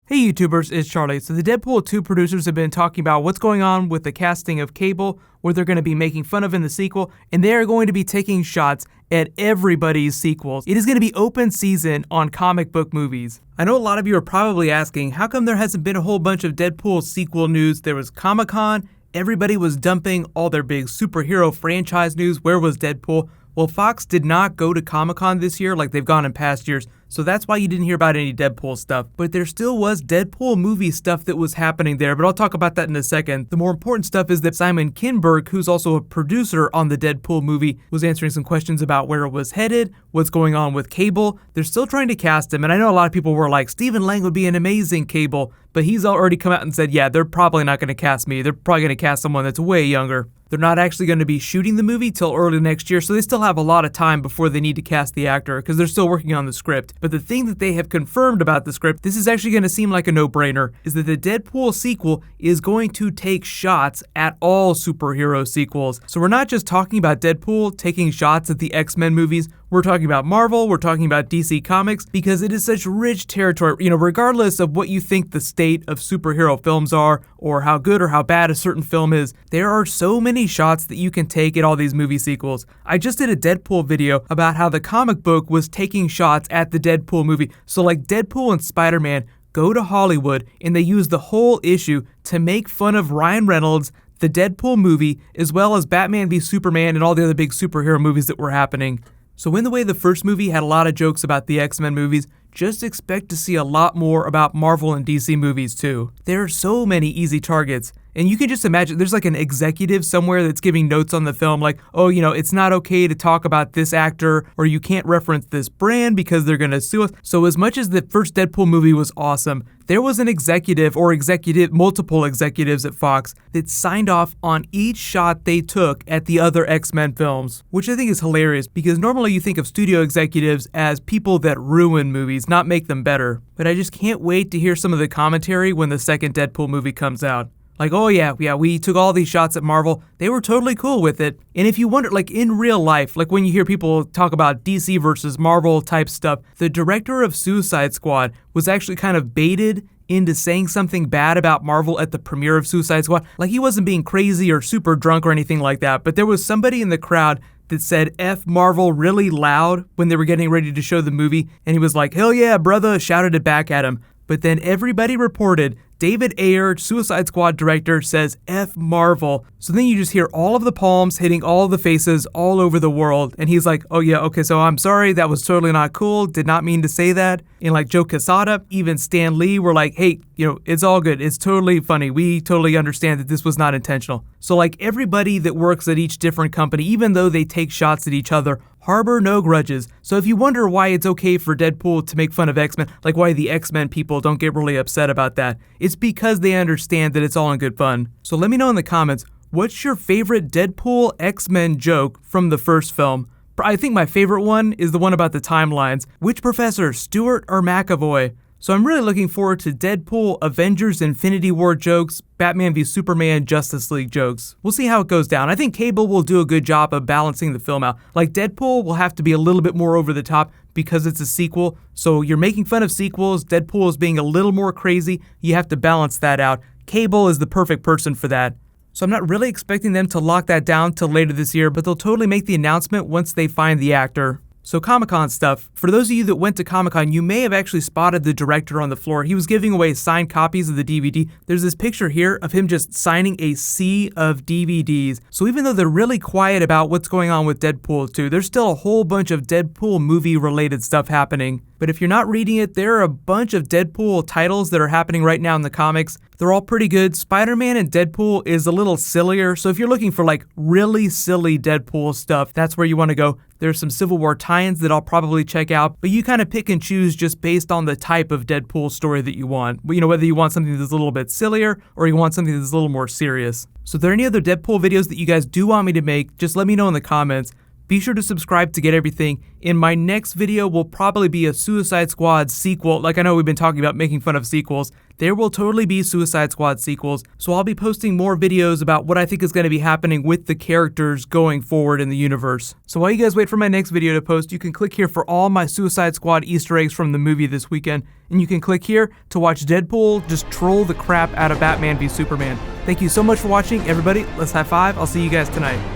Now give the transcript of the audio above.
Hey YouTubers, it's Charlie. So the Deadpool 2 producers have been talking about what's going on with the casting of Cable, what they're going to be making fun of in the sequel, and they are going to be taking shots at everybody's sequels. It is going to be open season on comic book movies. I know a lot of you are probably asking, how come there hasn't been a whole bunch of Deadpool sequel news? There was Comic-Con, everybody was dumping all their big superhero franchise news. Where was Deadpool? Well, Fox did not go to Comic-Con this year like they've gone in past years, so that's why you didn't hear about any Deadpool stuff. But there still was Deadpool movie stuff that was happening there, but I'll talk about that in a second. The more important stuff is that Simon Kinberg, who's also a producer on the Deadpool movie, was answering some questions about where it was headed, what's going on with Cable. They're still trying to cast him, and I know a lot of people were like, Stephen Lang would be an amazing Cable, but he's already come out and said, yeah, they're probably not going to cast me. They're probably going to cast someone that's way younger. They're not actually going to be shooting the movie till early next year, so they still have a lot of time before they need to cast the actor because they're still working on the script. But the thing that they have confirmed about the script, this is actually going to seem like a no-brainer, is that the Deadpool sequel is going to take shots at all superhero sequels. So we're not just talking about Deadpool taking shots at the X-Men movies, we're talking about Marvel, we're talking about DC Comics, because it is such rich territory. You know, regardless of what you think the state of superhero films are, or how good or how bad a certain film is, there are so many shots that you can take at all these movie sequels. I just did a Deadpool video about how the comic book was taking shots at the Deadpool movie. So like Deadpool and Spider-Man go to Hollywood and they use the whole issue to make fun of Ryan Reynolds, the Deadpool movie, as well as Batman v Superman and all the other big superhero movies that were happening. So in the way the first movie had a lot of jokes about the X-Men movies, just expect to see a lot more about Marvel and DC movies too. There are so many easy targets. And you can just imagine there's like an executive somewhere that's giving notes on the film like, oh, you know, it's not okay to talk about this actor, or you can't reference this brand because they're gonna sue us. So as much as the first Deadpool movie was awesome, there was an executive or multiple executives at Fox that signed off on each shot they took at the other X-Men films, which I think is hilarious because normally you think of studio executives as people that ruin movies, not make them better. But I just can't wait to hear some of the commentary when the second Deadpool movie comes out. Like, oh yeah, we took all these shots at Marvel. They were totally cool with it. And if you wonder, like in real life, like when you hear people talk about DC versus Marvel type stuff, the director of Suicide Squad was actually kind of baited into saying something bad about Marvel at the premiere of Suicide Squad. Like he wasn't being crazy or super drunk or anything like that, but there was somebody in the crowd that said F Marvel really loud when they were getting ready to show the movie, and he was like, hell yeah, brother, shouted it back at him. But then everybody reported David Ayer, Suicide Squad director, says F Marvel. So then you just hear all of the palms hitting all of the faces all over the world. And he's like, oh yeah, okay, so I'm sorry, that was totally not cool. Did not mean to say that. And like Joe Quesada, even Stan Lee were like, hey, you know, it's all good. It's totally funny. We totally understand that this was not intentional. So like everybody that works at each different company, even though they take shots at each other, harbor no grudges. So if you wonder why it's okay for Deadpool to make fun of X-Men, like why the X-Men people don't get really upset about that, it's because they understand that it's all in good fun. So let me know in the comments, what's your favorite Deadpool X-Men joke from the first film? I think my favorite one is the one about the timelines. Which professor, Stewart or McAvoy? So I'm really looking forward to Deadpool, Avengers, Infinity War jokes, Batman v Superman, Justice League jokes. We'll see how it goes down. I think Cable will do a good job of balancing the film out. Like Deadpool will have to be a little bit more over the top because it's a sequel. So you're making fun of sequels, Deadpool is being a little more crazy, you have to balance that out. Cable is the perfect person for that. So I'm not really expecting them to lock that down till later this year, but they'll totally make the announcement once they find the actor. So Comic-Con stuff. For those of you that went to Comic-Con, you may have actually spotted the director on the floor. He was giving away signed copies of the DVD. There's this picture here of him just signing a sea of DVDs. So even though they're really quiet about what's going on with Deadpool 2, there's still a whole bunch of Deadpool movie-related stuff happening. But if you're not reading it, there are a bunch of Deadpool titles that are happening right now in the comics. They're all pretty good. Spider-Man and Deadpool is a little sillier, so if you're looking for like really silly Deadpool stuff, that's where you want to go. There's some Civil War tie-ins that I'll probably check out, but you kind of pick and choose just based on the type of Deadpool story that you want. You know, whether you want something that's a little bit sillier or you want something that's a little more serious. So if there are any other Deadpool videos that you guys do want me to make, just let me know in the comments. Be sure to subscribe to get everything. In my next video will probably be a Suicide Squad sequel. Like, I know we've been talking about making fun of sequels. There will totally be Suicide Squad sequels, so I'll be posting more videos about what I think is going to be happening with the characters going forward in the universe. So while you guys wait for my next video to post, you can click here for all my Suicide Squad Easter eggs from the movie this weekend, and you can click here to watch Deadpool just troll the crap out of Batman v Superman. Thank you so much for watching, everybody. Let's high five. I'll see you guys tonight.